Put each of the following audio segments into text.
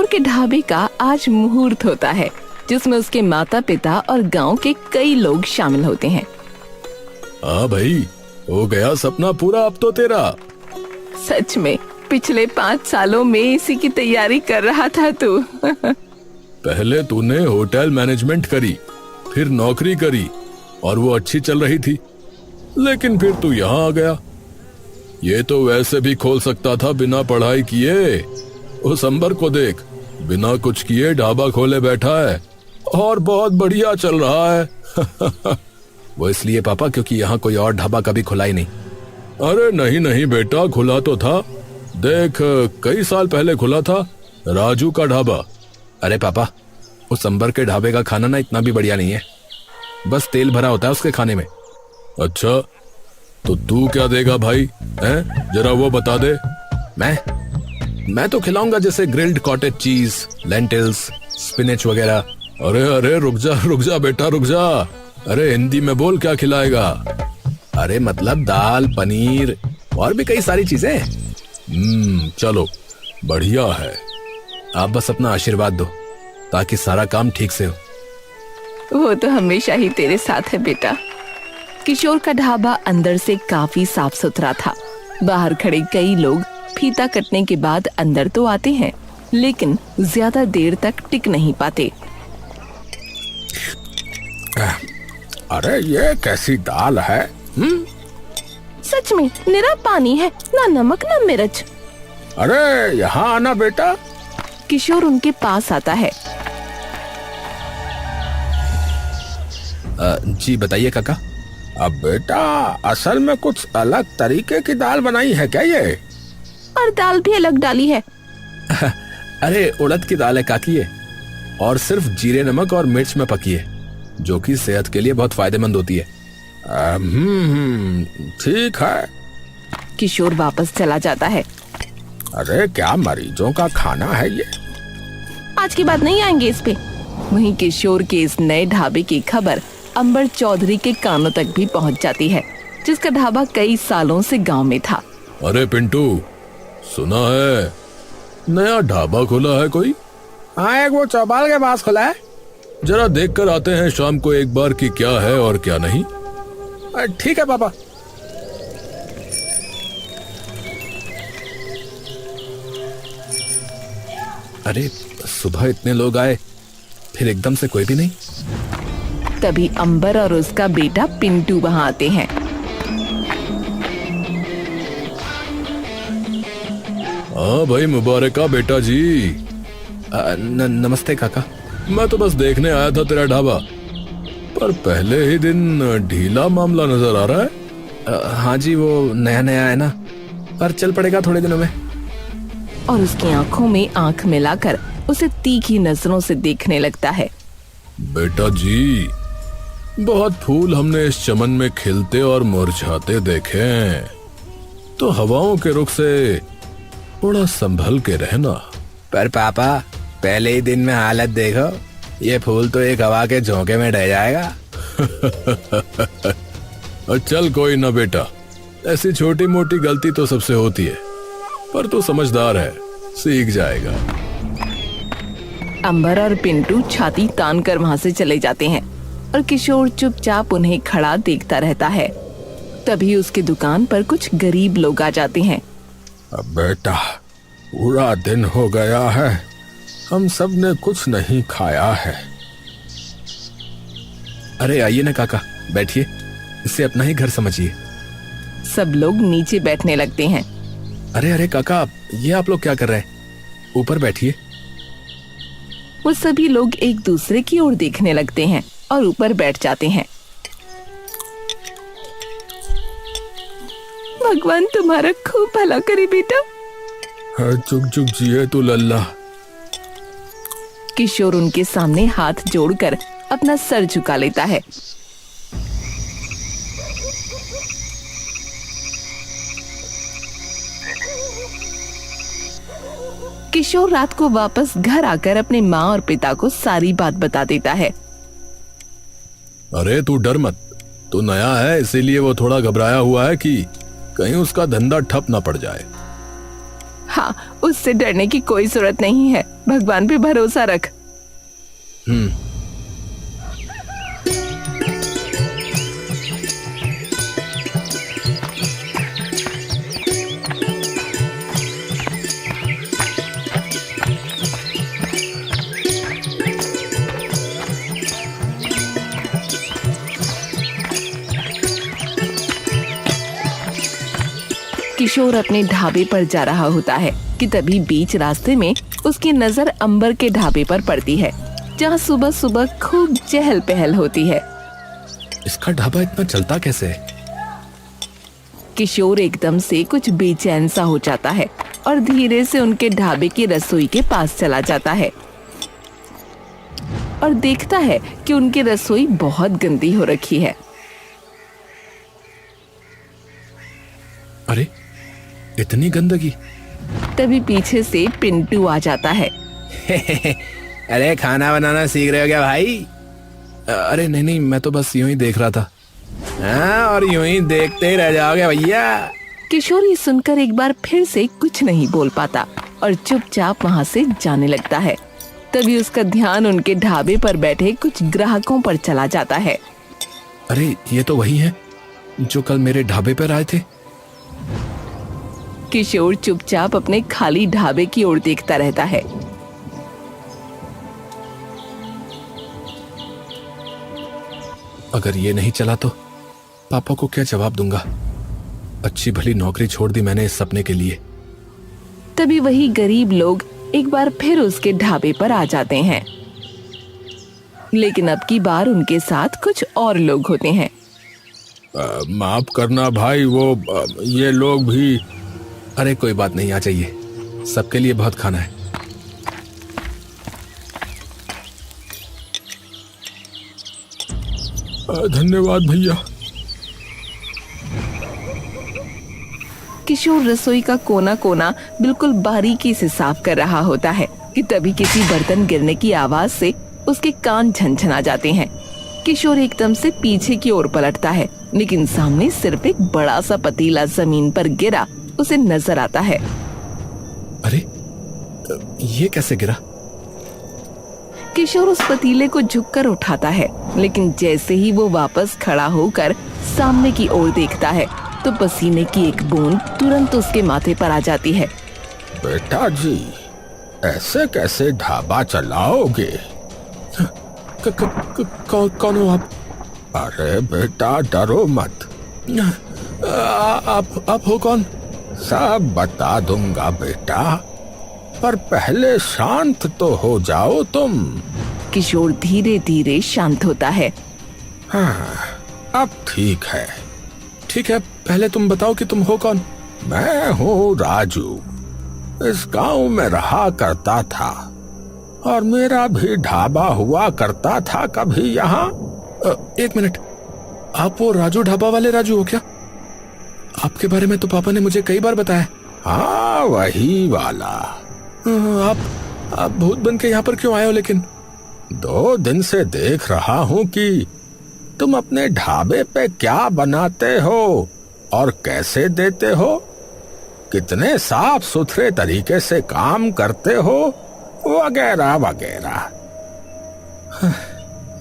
किशोर के ढाबे का आज मुहूर्त होता है, जिसमें उसके माता पिता और गांव के कई लोग शामिल होते हैं। हाँ भाई, हो गया सपना पूरा अब तो तेरा। सच में पिछले 5 सालों में इसी की तैयारी कर रहा था तू। पहले तूने होटल मैनेजमेंट करी, फिर नौकरी करी और वो अच्छी चल रही थी, लेकिन फिर तू यहाँ आ गया। ये तो वैसे भी खोल सकता था बिना पढ़ाई किए। उस अंबर को देख, बिना कुछ किए ढाबा खोले बैठा है और बहुत बढ़िया चल रहा है। वो इसलिए पापा क्योंकि यहाँ कोई और ढाबा कभी खुला ही नहीं। अरे नहीं नहीं बेटा, खुला तो था। देख, कई साल पहले खुला था राजू का ढाबा। अरे पापा, उस अंबर के ढाबे का खाना ना इतना भी बढ़िया नहीं है, बस तेल भरा होता है उसके खाने में। अच्छा, तो तू क्या देगा भाई, हैं? जरा वो बता दे। मैं तो खिलाऊंगा जैसे grilled cottage cheese, lentils, spinach वगैरह। अरे अरे रुक जा बेटा, रुक जा। अरे हिंदी में बोल, क्या खिलाएगा? अरे मतलब दाल, पनीर और भी कई सारी चीजें। चलो बढ़िया है। आप बस अपना आशीर्वाद दो ताकि सारा काम ठीक से हो। वो तो हमेशा ही तेरे साथ है बेटा। किशोर का ढाबा अंदर से काफी साफ सुथरा था। बाहर खड़े कई लोग फीता कटने के बाद अंदर तो आते हैं, लेकिन ज्यादा देर तक टिक नहीं पाते। अरे ये कैसी दाल है? सच में निरा पानी है, ना नमक ना मिर्च। अरे यहाँ आना बेटा। किशोर उनके पास आता है। जी बताइए काका। अब बेटा, असल में कुछ अलग तरीके की दाल बनाई है क्या ये? और दाल भी अलग डाली है। अरे उड़द की दाल है काकी ये, और सिर्फ जीरे, नमक और मिर्च में पकी है, जो कि सेहत के लिए बहुत फायदेमंद होती है। ठीक है। किशोर वापस चला जाता है। अरे क्या मरीजों का खाना है ये? आज की बात नहीं आएंगे इस पे। वहीं किशोर के इस नए ढाबे की खबर अंबर चौधरी के कानों तक भी पहुंच जाती है, जिसका ढाबा कई सालों से गांव में था। अरे पिंटू, सुना है नया ढाबा खुला है कोई? हाँ, एक वो चौपाल के पास खुला है। जरा देख कर आते हैं शाम को एक बार कि क्या है और क्या नहीं। ठीक है पापा। अरे सुबह इतने लोग आए, फिर एकदम से कोई भी नहीं। तभी अंबर और उसका बेटा पिंटू वहां आते हैं। हाँ भाई, मुबारका बेटा जी। नमस्ते काका। मैं तो बस देखने आया था तेरा ढाबा, पर पहले ही दिन ढीला मामला नजर आ रहा है। हाँ जी, वो नया नया है ना, पर चल पड़ेगा थोड़े दिनों में। और उसकी आंखों में आंख मिलाकर उसे तीखी नजरों से देखने लगता है। बेटा जी, बहुत फूल हमने इस चमन में खिलते और मुरझाते देखे हैं, तो हवाओं के रुख से थोड़ा संभल के रहना। पर पापा, पहले ही दिन में हालत देखो, ये फूल तो एक हवा के झोंके में ढह जाएगा। चल कोई ना बेटा, ऐसी छोटी मोटी गलती तो सबसे होती है, पर तू समझदार है, सीख जाएगा। अंबर और पिंटू छाती तान कर वहां से चले जाते हैं और किशोर चुपचाप उन्हें खड़ा देखता रहता है। तभी उसकी दुकान पर कुछ गरीब लोग आ जाते हैं। अब बेटा, पूरा दिन हो गया है, हम सब ने कुछ नहीं खाया है। अरे आइए ना काका, बैठिए, इसे अपना ही घर समझिए। सब लोग नीचे बैठने लगते हैं। अरे अरे काका, ये आप लोग क्या कर रहे हैं? ऊपर बैठिए। वो सभी लोग एक दूसरे की ओर देखने लगते हैं और ऊपर बैठ जाते हैं। भगवान तुम्हारा खूब भला करे बेटा। चुक चुक जिए तू लल्ला। किशोर उनके सामने हाथ जोड़कर अपना सर झुका लेता है। किशोर रात को वापस घर आकर अपने माँ और पिता को सारी बात बता देता है। अरे तू डर मत, तू नया है इसीलिए वो थोड़ा घबराया हुआ है कि कहीं उसका धंधा ठप ना पड़ जाए। हाँ, उससे डरने की कोई जरूरत नहीं है। भगवान पे भरोसा रख। किशोर अपने ढाबे पर जा रहा होता है कि तभी बीच रास्ते में उसकी नजर अंबर के ढाबे पर पड़ती है, जहाँ सुबह सुबह खूब चहल पहल होती है। इसका ढाबा इतना चलता कैसे है? किशोर एकदम से कुछ बेचैन सा हो जाता है और धीरे से उनके ढाबे की रसोई के पास चला जाता है और देखता है कि उनकी रसोई बहुत गंदी हो रखी है। अरे इतनी गंदगी! तभी पीछे से पिंटू आ जाता है। अरे खाना बनाना सीख रहे हो क्या भाई? अरे नहीं नहीं, मैं तो बस यूं ही देख रहा था। हाँ, और यूं ही देखते ही रह जाओगे भैया। किशोर ये सुनकर एक बार फिर से कुछ नहीं बोल पाता और चुपचाप वहाँ से जाने लगता है। तभी उसका ध्यान उनके ढाबे पर बैठे कुछ ग्राहकों पर चला जाता है। अरे ये तो वही है जो कल मेरे ढाबे पर आए थे। किशोर चुपचाप अपने खाली ढाबे की ओर देखता रहता है। अगर ये नहीं चला तो पापा को क्या जवाब दूंगा? अच्छी भली नौकरी छोड़ दी मैंने इस सपने के लिए। तभी वही गरीब लोग एक बार फिर उसके ढाबे पर आ जाते हैं, लेकिन अब की बार उनके साथ कुछ और लोग होते हैं। माफ करना भाई, ये लोग भी। अरे कोई बात नहीं, आ जाइए, सबके लिए बहुत खाना है। धन्यवाद भैया। किशोर रसोई का कोना कोना बिल्कुल बारीकी से साफ कर रहा होता है कि तभी किसी बर्तन गिरने की आवाज से उसके कान झनझना जाते हैं। किशोर एकदम से पीछे की ओर पलटता है, लेकिन सामने सिर्फ एक बड़ा सा पतीला जमीन पर गिरा उसे नजर आता है। अरे ये कैसे गिरा? किशोर उस पतीले को झुककर उठाता है, लेकिन जैसे ही वो वापस खड़ा होकर सामने की ओर देखता है तो पसीने की एक बूंद तुरंत उसके माथे पर आ जाती है। बेटा जी, ऐसे कैसे ढाबा चलाओगे? कौन हो आप? अरे बेटा डरो मत। आप हो कौन? सब बता दूंगा बेटा, पर पहले शांत तो हो जाओ तुम। किशोर धीरे धीरे शांत होता है। हाँ, अब ठीक है। ठीक है, पहले तुम बताओ कि तुम हो कौन? मैं हूँ राजू, इस गांव में रहा करता था और मेरा भी ढाबा हुआ करता था कभी यहाँ। एक मिनट, आप वो राजू ढाबा वाले राजू हो क्या? आपके बारे में तो पापा ने मुझे कई बार बताया। हाँ, वही वाला। आप भूत बन के यहाँ पर क्यों आए हो? लेकिन 2 दिन से देख रहा हूँ कि तुम अपने ढाबे पे क्या बनाते हो और कैसे देते हो, कितने साफ सुथरे तरीके से काम करते हो, वगैरह वगैरह।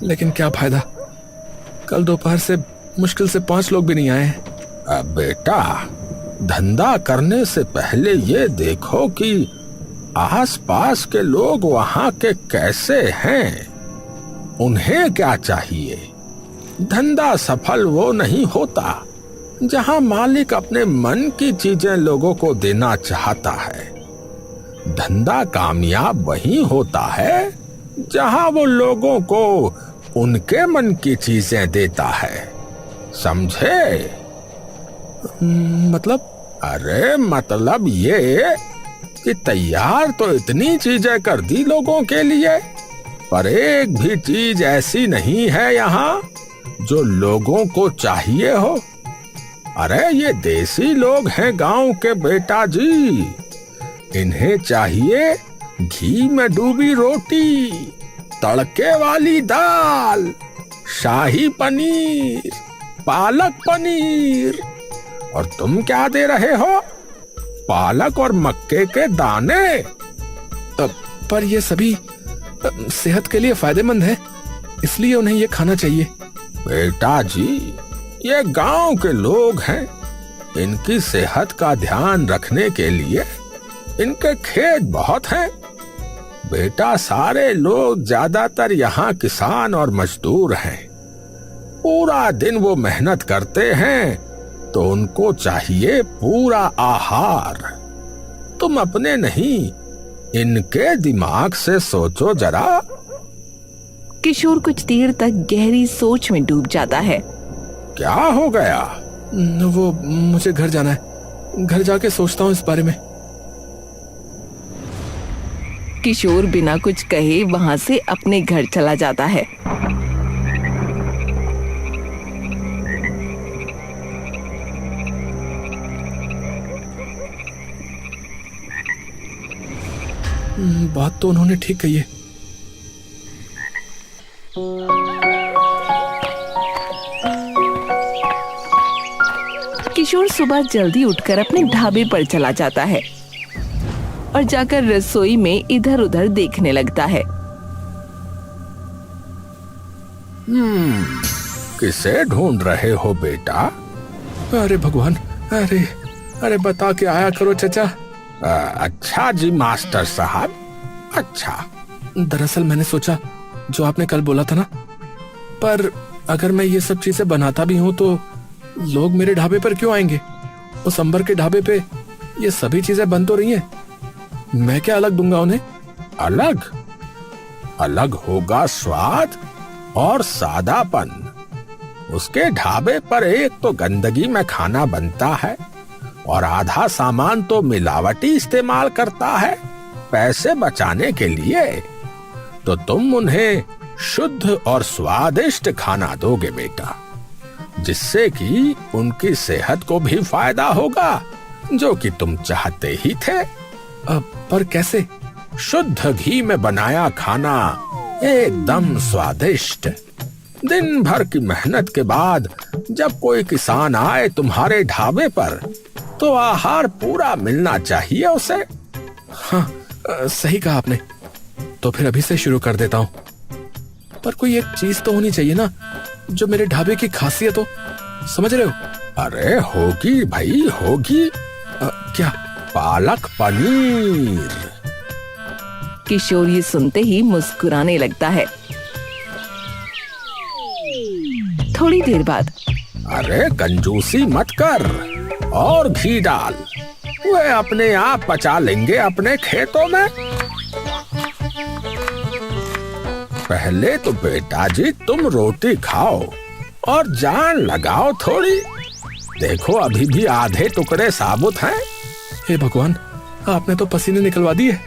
लेकिन क्या फायदा, कल दोपहर से मुश्किल से 5 लोग भी नहीं आए। अब बेटा, धंधा करने से पहले ये देखो कि आसपास के लोग वहां के कैसे हैं, उन्हें क्या चाहिए। धंधा सफल वो नहीं होता जहां मालिक अपने मन की चीजें लोगों को देना चाहता है। धंधा कामयाब वही होता है जहां वो लोगों को उनके मन की चीजें देता है, समझे? मतलब? अरे मतलब ये कि तैयार तो इतनी चीजें कर दी लोगों के लिए, पर एक भी चीज ऐसी नहीं है यहाँ जो लोगों को चाहिए हो। अरे ये देसी लोग हैं गांव के बेटा जी, इन्हें चाहिए घी में डूबी रोटी, तड़के वाली दाल, शाही पनीर, पालक पनीर। और तुम क्या दे रहे हो? पालक और मक्के के दाने। पर ये सभी सेहत के लिए फायदेमंद है, इसलिए उन्हें ये खाना चाहिए। बेटा जी, ये गांव के लोग हैं, इनकी सेहत का ध्यान रखने के लिए इनके खेत बहुत हैं। बेटा, सारे लोग ज्यादातर यहाँ किसान और मजदूर हैं। पूरा दिन वो मेहनत करते हैं, तो उनको चाहिए पूरा आहार। तुम अपने नहीं, इनके दिमाग से सोचो जरा। किशोर कुछ देर तक गहरी सोच में डूब जाता है। क्या हो गया? वो मुझे घर जाना है, घर जाके सोचता हूँ इस बारे में। किशोर बिना कुछ कहे वहां से अपने घर चला जाता है। बात तो उन्होंने ठीक कही है। किशोर सुबह जल्दी उठकर अपने ढाबे पर चला जाता है और जाकर रसोई में इधर उधर देखने लगता है। किसे ढूंढ रहे हो बेटा? अरे भगवान, अरे बता के आया करो चाचा। अच्छा जी मास्टर साहब, अच्छा। दरअसल मैंने सोचा जो आपने कल बोला था ना, पर अगर मैं ये सब चीजें बनाता भी हूँ तो लोग मेरे ढाबे पर क्यों आएंगे? उस अंबर के ढाबे पे ये सभी चीजें बन तो रही हैं, मैं क्या अलग दूंगा उन्हें? अलग? अलग होगा स्वाद और सादापन। उसके ढाबे पर एक तो गंदगी में खाना बनता है और आधा सामान तो मिलावटी इस्तेमाल करता है पैसे बचाने के लिए। तो तुम उन्हें शुद्ध और स्वादिष्ट खाना दोगे बेटा, जिससे कि उनकी सेहत को भी फायदा होगा, जो कि तुम चाहते ही थे। पर कैसे? शुद्ध घी में बनाया खाना, एकदम स्वादिष्ट। दिन भर की मेहनत के बाद जब कोई किसान आए तुम्हारे ढाबे पर, तो आहार पूरा मिलना चाहिए उसे। हाँ, सही कहा आपने। तो फिर अभी से शुरू कर देता हूँ। पर कोई एक चीज तो होनी चाहिए ना जो मेरे ढाबे की खासियत हो, समझ रहे हो? अरे होगी भाई, होगी। क्या? पालक पनीर। किशोर ये सुनते ही मुस्कुराने लगता है। थोड़ी देर बाद, अरे कंजूसी मत कर और घी डाल, वे अपने आप पचा लेंगे अपने खेतों में। पहले तो बेटा जी तुम रोटी खाओ और जान लगाओ थोड़ी। देखो अभी भी आधे टुकड़े साबुत हैं। हे भगवान, आपने तो पसीने निकलवा दिए।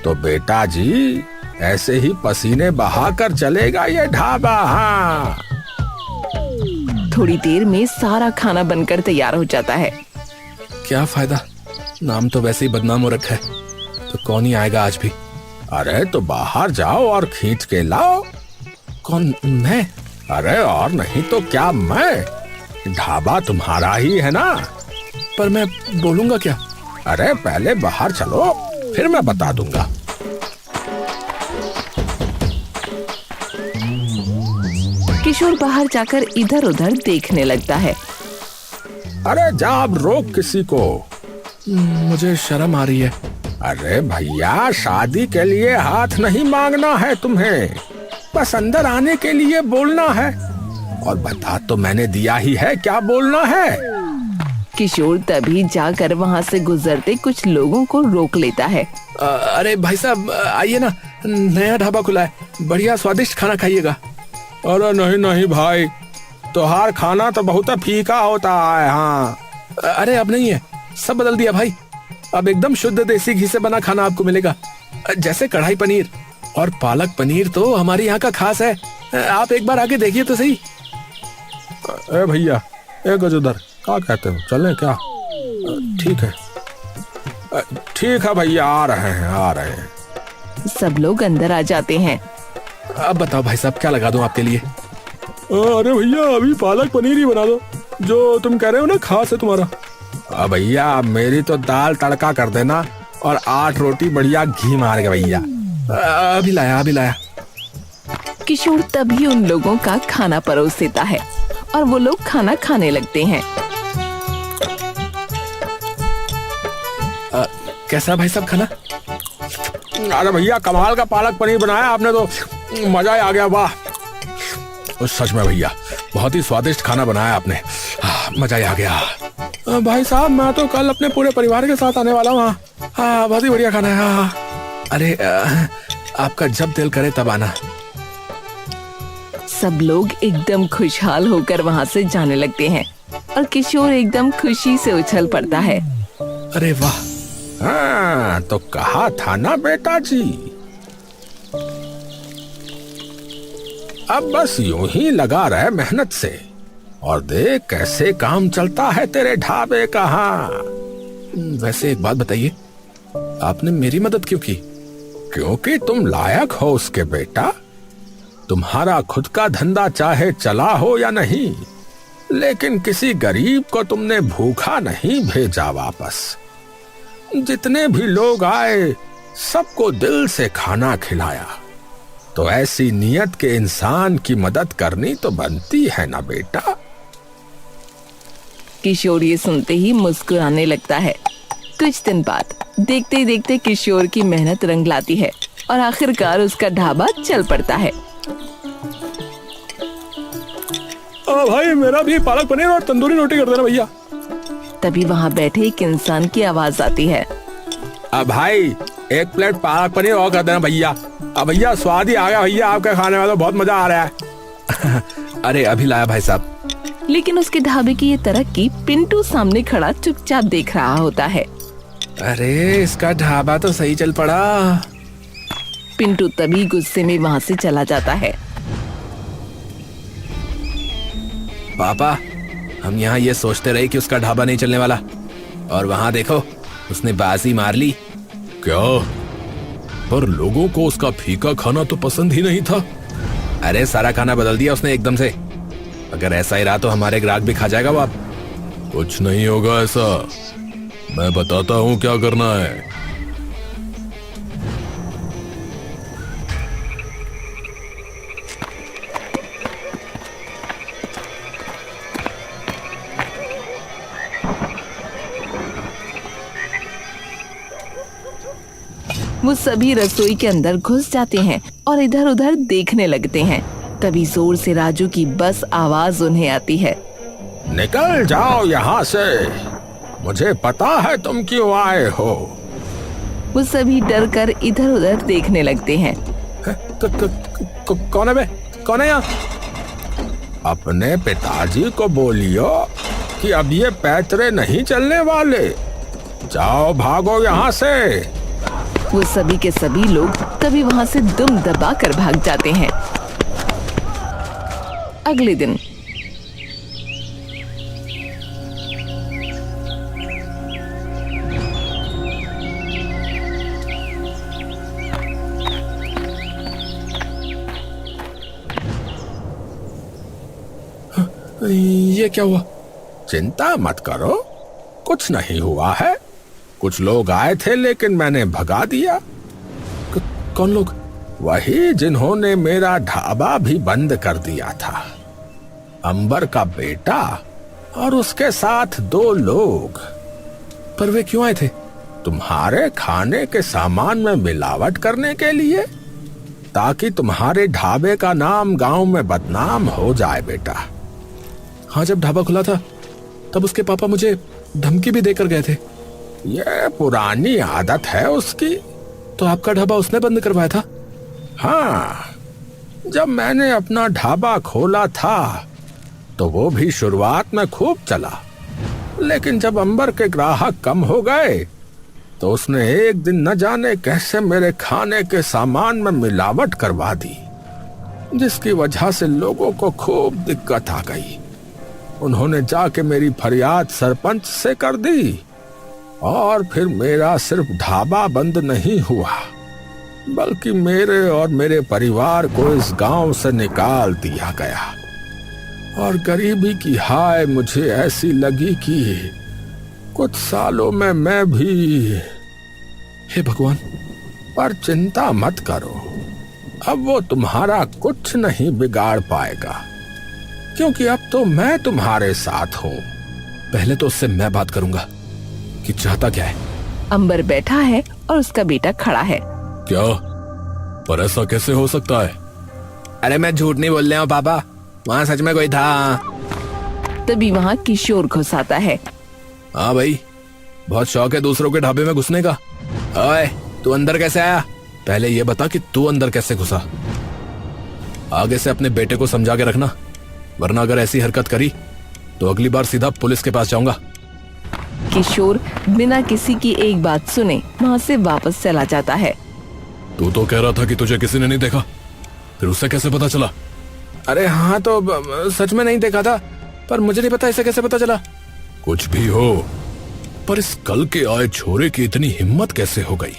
तो बेटा जी ऐसे ही पसीने बहाकर चलेगा ये ढाबा। हाँ, थोड़ी देर में सारा खाना बनकर तैयार हो जाता है। क्या फायदा, नाम तो वैसे ही बदनाम हो रखा है, तो कौन ही आएगा आज भी। अरे तो बाहर जाओ और खींच के लाओ। कौन? मैं? अरे और नहीं तो क्या, मैं। ढाबा तुम्हारा ही है ना। पर मैं बोलूंगा क्या? अरे पहले बाहर चलो, फिर मैं बता दूंगा। किशोर बाहर जाकर इधर उधर देखने लगता है। अरे जा, अब रोक किसी को। मुझे शर्म आ रही है। अरे भैया, शादी के लिए हाथ नहीं मांगना है तुम्हें, बस अंदर आने के लिए बोलना है। और बता तो मैंने दिया ही है, क्या बोलना है। किशोर तभी जाकर वहाँ से गुजरते कुछ लोगों को रोक लेता है। अरे भाई साहब, आइए ना, नया ढाबा खुला है, बढ़िया स्वादिष्ट खाना खाइएगा। अरे नहीं नहीं भाई, तोहार खाना तो बहुत फीका होता है। हाँ, अरे अब नहीं है, सब बदल दिया भाई। अब एकदम शुद्ध देसी घी से बना खाना आपको मिलेगा, जैसे कढ़ाई पनीर और पालक पनीर तो हमारे यहाँ का खास है। आप एक बार आके देखिए तो सही। ए भैया, एक उधर क्या कहते हो, चलें क्या? ठीक है, ठीक है भैया, आ रहे हैं। सब लोग अंदर आ जाते हैं। अब बताओ भाई साहब, क्या लगा दूं आपके लिए? अरे भैया, अभी पालक पनीर ही बना दो, जो तुम कह रहे हो ना खास है तुम्हारा। भैया मेरी तो दाल तड़का कर देना और 8 रोटी बढ़िया घी मार के भैया। अभी लाया अभी लाया। किशोर तभी उन लोगों का खाना परोस देता है और वो लोग खाना खाने लगते हैं। कैसा भाई साहब खाना? अरे भैया कमाल का पालक पनीर बनाया आपने तो, मजा ही आ गया। वाह, सच में भैया बहुत ही स्वादिष्ट खाना बनाया आपने, मजा ही आ गया। भाई साहब मैं तो कल अपने पूरे परिवार के साथ आने वाला हूँ। हाँ बहुत ही बढ़िया खाना है। हाँ अरे आपका जब दिल करे तब आना। सब लोग एकदम खुशहाल होकर वहाँ से जाने लगते हैं और किशोर एकदम खुशी से उछल पड़ता है। अरे वाह, हाँ तो कहा था ना बेटा जी, अब बस यूं ही लगा रहे मेहनत से और देख कैसे काम चलता है तेरे ढाबे का। हाँ वैसे एक बात बताइए, आपने मेरी मदद क्यों की? क्योंकि तुम लायक हो उसके बेटा। तुम्हारा खुद का धंधा चाहे चला हो या नहीं, लेकिन किसी गरीब को तुमने भूखा नहीं भेजा वापस। जितने भी लोग आए सबको दिल से खाना खिलाया। तो ऐसी नियत के इंसान की मदद करनी तो बनती है ना बेटा। किशोर ये सुनते ही मुस्कुराने लगता है। कुछ दिन बाद देखते ही देखते किशोर की मेहनत रंग लाती है और आखिरकार उसका ढाबा चल पड़ता है। भाई मेरा भी पालक पनीर और तंदूरी रोटी कर देना भैया। तभी वहाँ बैठे एक इंसान की आवाज आती है। अब भाई एक प्लेट पालक पनीर और कर देना भैया। अब भैया स्वाद ही आ गया भैया, आपका खाने में तो बहुत मजा आ रहा है। अरे अभी लाया भाई साहब। लेकिन उसके ढाबे की ये तरक्की पिंटू सामने खड़ा चुपचाप देख रहा होता है। अरे इसका ढाबा तो सही चल पड़ा। पिंटू तभी गुस्से में वहाँ से चला जाता है। पापा हम यहाँ ये सोचते रहे कि उसका ढाबा नहीं चलने वाला, और वहाँ देखो उसने बाजी मार ली। क्या? पर लोगों को उसका फीका खाना तो पसंद ही नहीं था। अरे सारा खाना बदल दिया उसने एकदम से। अगर ऐसा ही रहा तो हमारे ग्राहक भी खा जाएगा वो। अब कुछ नहीं होगा ऐसा, मैं बताता हूँ क्या करना है। वो सभी रसोई के अंदर घुस जाते हैं और इधर उधर देखने लगते हैं। तभी जोर से राजू की बस आवाज उन्हें आती है। निकल जाओ यहाँ से, मुझे पता है तुम क्यों आए हो। वो सभी डर कर इधर उधर देखने लगते हैं। कौन है बे? कौन है यहाँ? अपने पिताजी को बोलियो कि अब ये पैतरे नहीं चलने वाले। जाओ भागो यहाँ से। वो सभी के सभी लोग तभी वहाँ से दुम दबा कर भाग जाते हैं। अगले दिन ये क्या हुआ? चिंता मत करो, कुछ नहीं हुआ है। कुछ लोग आए थे लेकिन मैंने भगा दिया। कौन लोग? वही जिन्होंने मेरा ढाबा भी बंद कर दिया था। अंबर का बेटा और उसके साथ 2 लोग। पर वे क्यों आए थे? तुम्हारे खाने के सामान में मिलावट करने के लिए, ताकि तुम्हारे ढाबे का नाम गांव में बदनाम हो जाए बेटा। हाँ जब ढाबा खुला था तब उसके पापा मुझे धमकी भी देकर गए थे। ये पुरानी आदत है उसकी। तो आपका ढाबा उसने बंद करवाया था? हाँ, जब मैंने अपना ढाबा खोला था तो वो भी शुरुआत में खूब चला, लेकिन जब अंबर के ग्राहक कम हो गए तो उसने एक दिन न जाने कैसे मेरे खाने के सामान में मिलावट करवा दी, जिसकी वजह से लोगों को खूब दिक्कत आ गई। उन्होंने जाके मेरी फरियाद सरपंच से कर दी और फिर मेरा सिर्फ ढाबा बंद नहीं हुआ, बल्कि मेरे और मेरे परिवार को इस गांव से निकाल दिया गया। और गरीबी की हाय मुझे ऐसी लगी कि कुछ सालों में मैं भी। हे भगवान, पर चिंता मत करो, अब वो तुम्हारा कुछ नहीं बिगाड़ पाएगा, क्योंकि अब तो मैं तुम्हारे साथ हूँ। पहले तो उससे मैं बात करूंगा कि चाहता क्या है। अंबर बैठा है और उसका बेटा खड़ा है। क्या? पर ऐसा कैसे हो सकता है? अरे मैं झूठ नहीं बोल रहा हूँ पापा, वहाँ सच में कोई था। तभी वहाँ किशोर घुस आता है। हाँ भाई, बहुत शौक है दूसरों के ढाबे में घुसने का। ओए, तू अंदर कैसे आया? पहले ये बता कि तू अंदर कैसे घुसा। आगे से अपने बेटे को समझा के रखना, वरना अगर ऐसी हरकत करी तो अगली बार सीधा पुलिस के पास जाऊंगा। किशोर बिना किसी की एक बात सुने वहाँ से वापस चला जाता है। तू तो कह रहा था कि तुझे किसी ने नहीं देखा, फिर उससे कैसे पता चला? अरे हाँ, तो सच में नहीं देखा था, पर मुझे नहीं पता इसे कैसे पता चला। कुछ भी हो, पर इस कल के आए छोरे की इतनी हिम्मत कैसे हो गई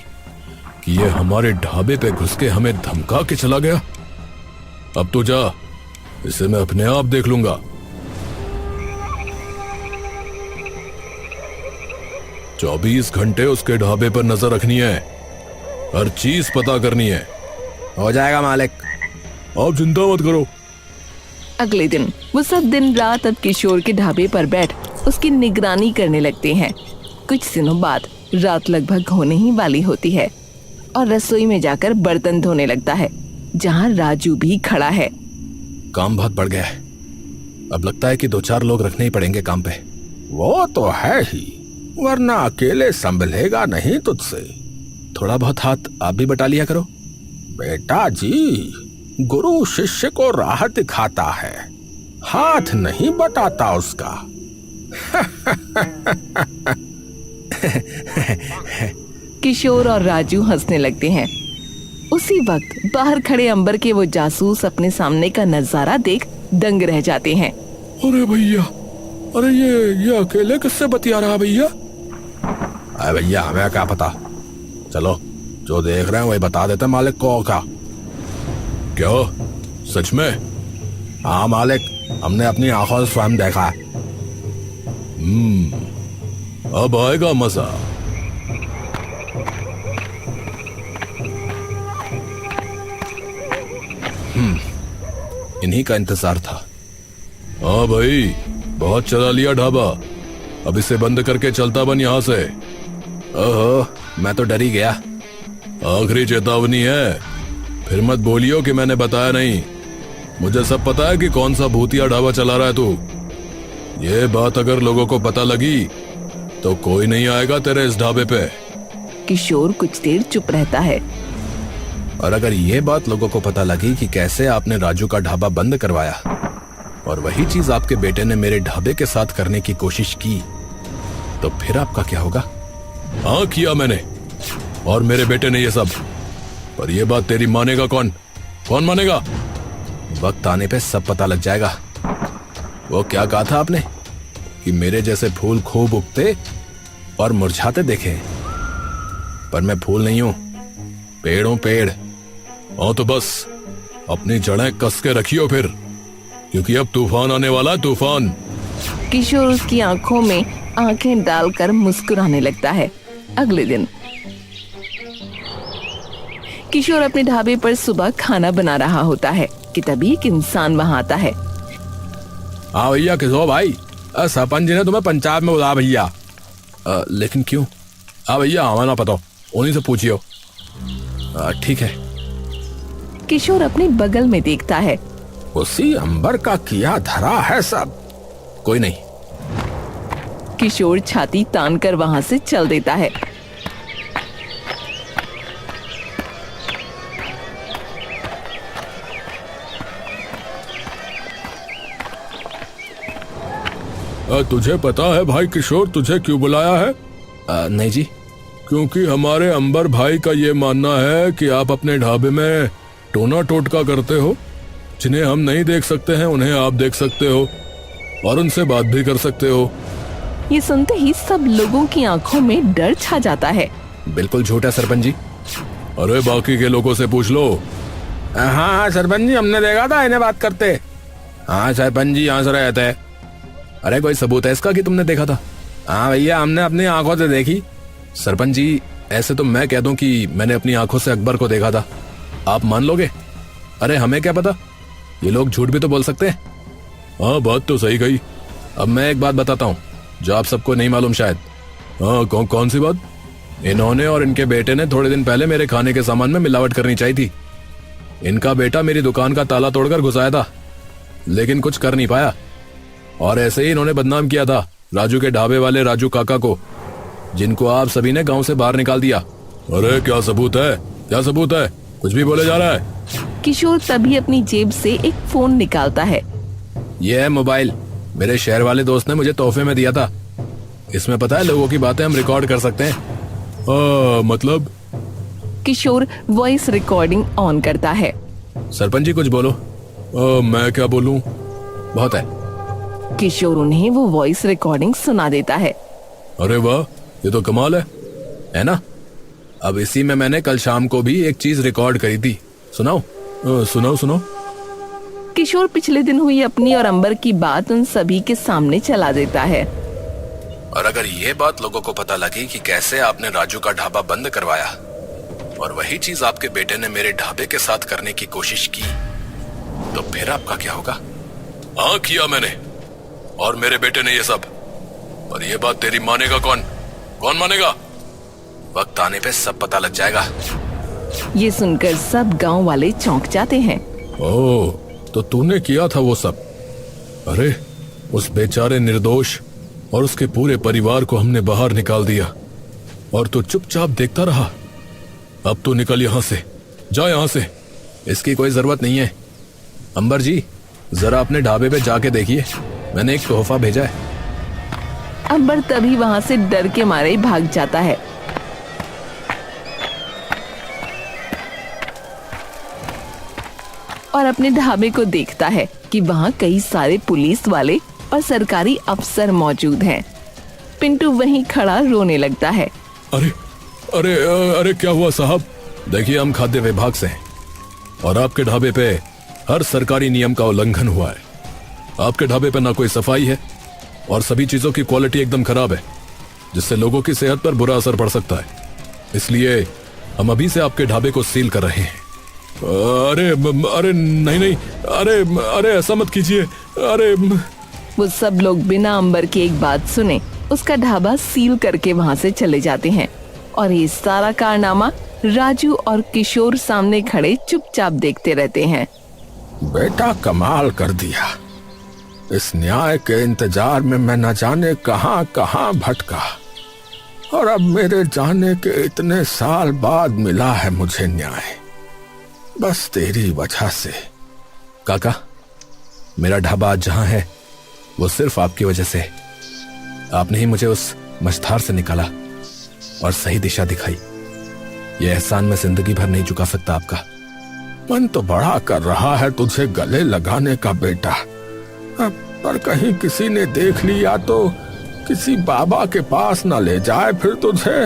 कि ये हमारे ढाबे पे घुस के हमें धमका के चला गया। अब तो जा, इसे मैं अपने आप देख लूंगा। चौबीस घंटे उसके ढाबे पर नजर रखनी है, हर चीज पता करनी है। हो जाएगा मालिक, आप चिंता मत करो। अगले दिन वो सब दिन रात अब किशोर के ढाबे पर बैठ उसकी निगरानी करने लगते हैं। कुछ दिनों बाद रात लगभग होने ही वाली होती है और रसोई में जाकर बर्तन धोने लगता है, जहाँ राजू भी खड़ा है। काम बहुत बढ़ गया है, अब लगता है कि 2-4 लोग रखने ही पड़ेंगे काम पे। वो तो है ही, वरना अकेले संभलेगा नहीं तुझसे। थोड़ा बहुत हाथ आप भी बटा लिया करो। बेटा जी, गुरु शिष्य को राह दिखाता है, हाथ नहीं बटाता उसका। किशोर और राजू हंसने लगते हैं। उसी वक्त बाहर खड़े अंबर के वो जासूस अपने सामने का नजारा देख दंग रह जाते हैं। अरे भैया, अरे ये अकेले किससे बतिया रहा भैया? अरे भैया, हमें क्या पता, चलो जो देख रहे हैं वही बता देते मालिक को। क्या सच में? हाँ मालिक, हमने अपनी आंखों से स्वयं देखा है। अब आएगा मजा। इन्हीं का इंतजार था। हाँ भाई, बहुत चला लिया ढाबा, अब इसे बंद करके चलता बन यहाँ से। ओहो, मैं तो डर ही गया। आखिरी चेतावनी है, फिर मत बोलियो कि मैंने बताया नहीं। मुझे सब पता है कि कौन सा भूतिया ढाबा चला रहा है तू। ये बात अगर लोगों को पता लगी तो कोई नहीं आएगा तेरे इस ढाबे पे। किशोर कुछ देर चुप रहता है। और अगर ये बात लोगों को पता लगी कि कैसे आपने राजू का ढाबा बंद करवाया और वही चीज आपके बेटे ने मेरे ढाबे के साथ करने की कोशिश की, तो फिर आपका क्या होगा? हाँ, किया मैंने और मेरे बेटे ने ये सब, पर ये बात तेरी मानेगा कौन? कौन मानेगा? वक्त आने पे सब पता लग जाएगा। वो क्या कहा था आपने कि मेरे जैसे फूल खूब उगते और मुरझाते देखे, पर मैं फूल नहीं हूं, पेड़ हूं, पेड़। हाँ तो बस अपनी जड़ें कस के रखियो फिर, क्योंकि अब तूफान आने वाला है, तूफान। किशोर उसकी आंखों में आंखें डालकर मुस्कुराने लगता है। अगले दिन किशोर अपने ढाबे पर सुबह खाना बना रहा होता है कि तभी एक इंसान वहां आता है। हाँ भैया, किस हो भाई? सरपंच जी ने तुम्हें पंचायत में बुलाया भैया। लेकिन क्यों? हाँ भैया, हमें ना पता, उन्हीं से पूछियो। ठीक है। किशोर अपने बगल में देखता है। उसी अंबर का किया धरा है सब। कोई नहीं। किशोर छाती तान कर वहां से चल देता है। तुझे पता है भाई किशोर तुझे क्यों बुलाया है? नहीं जी। क्योंकि हमारे अंबर भाई का ये मानना है कि आप अपने ढाबे में टोना टोटका करते हो। जिन्हें हम नहीं देख सकते हैं उन्हें आप देख सकते हो और उनसे बात भी कर सकते हो। ये सुनते ही सब लोगों की आंखों में डर छा जाता है। बिल्कुल झूठ है सरपंच जी। अरे बाकी के लोगों से पूछ लो। हाँ सरपंच जी, हमने देखा था इन्हें बात करते। हाँ सरपंच जी, यहाँ से रहते हैं। अरे कोई सबूत है इसका कि तुमने देखा था? हाँ भैया, हमने अपनी आंखों से देखी। सरपंच जी, ऐसे तो मैं कह दूं कि मैंने अपनी आंखों से अकबर को देखा था, आप मान लोगे? अरे हमें क्या पता, ये लोग झूठ भी तो बोल सकते हैं। हाँ बात तो सही कही। अब मैं एक बात बताता हूँ जो आप सबको नहीं मालूम शायद। हाँ कौन सी बात? इन्होंने और इनके बेटे ने थोड़े दिन पहले मेरे खाने के सामान में मिलावट करनी चाहिए थी। इनका बेटा मेरी दुकान का ताला तोड़कर घुस आया था, लेकिन कुछ कर नहीं पाया, और ऐसे ही इन्होंने बदनाम किया था राजू के ढाबे वाले राजू काका को, जिनको आप सभी ने गांव से बाहर निकाल दिया। अरे क्या सबूत है, क्या सबूत है? कुछ भी बोले जा रहा है। किशोर तभी अपनी जेब से एक फोन निकालता है। ये है मोबाइल, मेरे शहर वाले दोस्त ने मुझे तोहफे में दिया था। इसमें पता है लोगों की बातें हम रिकॉर्ड कर सकते हैं। मतलब? किशोर वॉइस रिकॉर्डिंग ऑन करता है। सरपंच जी कुछ बोलो। मैं क्या बोलूं? बहुत है। किशोर उन्हें वो वॉइस रिकॉर्डिंग सुना देता है। अरे वाह, ये तो कमाल है ना? अब इसी में मैंने कल शाम को भी एक चीज रिकॉर्ड करी थी, सुनाओ? सुनाओ। किशोर पिछले दिन हुई अपनी और अंबर की बात उन सभी के सामने चला देता है। और अगर ये बात लोगों को पता लगी कि कैसे आपने राजू का ढाबा बंद करवाया और वही चीज आपके बेटे ने मेरे ढाबे के साथ करने की कोशिश की, तो फिर आपका क्या होगा? हाँ किया मैंने, और मेरे बेटे ने ये सब। पर ये बात तेरी मानेगा कौन मानेगा? वक्त आने पे सब पता लग जाएगा। ये सुनकर सब गांव वाले चौंक जाते हैं। ओह, तो तूने किया था वो सब? अरे उस बेचारे निर्दोष और उसके पूरे परिवार को हमने बाहर निकाल दिया और तू चुपचाप देखता रहा। अब तू निकल यहां से, जा यहां से। इसकी कोई जरूरत नहीं है। अंबर जी जरा अपने ढाबे पे जाके देखिए, मैंने एक तोहफा भेजा है। अंबर तभी वहां से डर के मारे भाग जाता है। और अपने ढाबे को देखता है कि वहाँ कई सारे पुलिस वाले और सरकारी अफसर मौजूद हैं। पिंटू वहीं खड़ा रोने लगता है। अरे क्या हुआ साहब? देखिए हम खाद्य विभाग से हैं और आपके ढाबे पे हर सरकारी नियम का उल्लंघन हुआ है। आपके ढाबे पे ना कोई सफाई है और सभी चीजों की क्वालिटी एकदम खराब है, जिससे लोगों की सेहत पर बुरा असर पड़ सकता है। इसलिए हम अभी से आपके ढाबे को सील कर रहे हैं। अरे नहीं, अरे ऐसा मत कीजिए। अरे वो सब लोग बिना अंबर की एक बात सुने उसका ढाबा सील करके वहाँ से चले जाते हैं और ये सारा कारनामा राजू और किशोर सामने खड़े चुपचाप देखते रहते हैं। बेटा कमाल कर दिया। इस न्याय के इंतजार में मैं न जाने कहां कहां भटका और अब मेरे जाने के इतने साल बाद मिला है मुझे न्याय, बस तेरी वजह से। काका, मेरा ढाबा आज जहां है वो सिर्फ आपकी वजह से। आपने ही मुझे उस मझधार से निकाला और सही दिशा दिखाई। ये एहसान मैं जिंदगी भर नहीं चुका सकता आपका। मन तो बड़ा कर रहा है तुझे गले लगाने का बेटा, पर कहीं किसी ने देख लिया तो किसी बाबा के पास ना ले जाए फिर तुझे।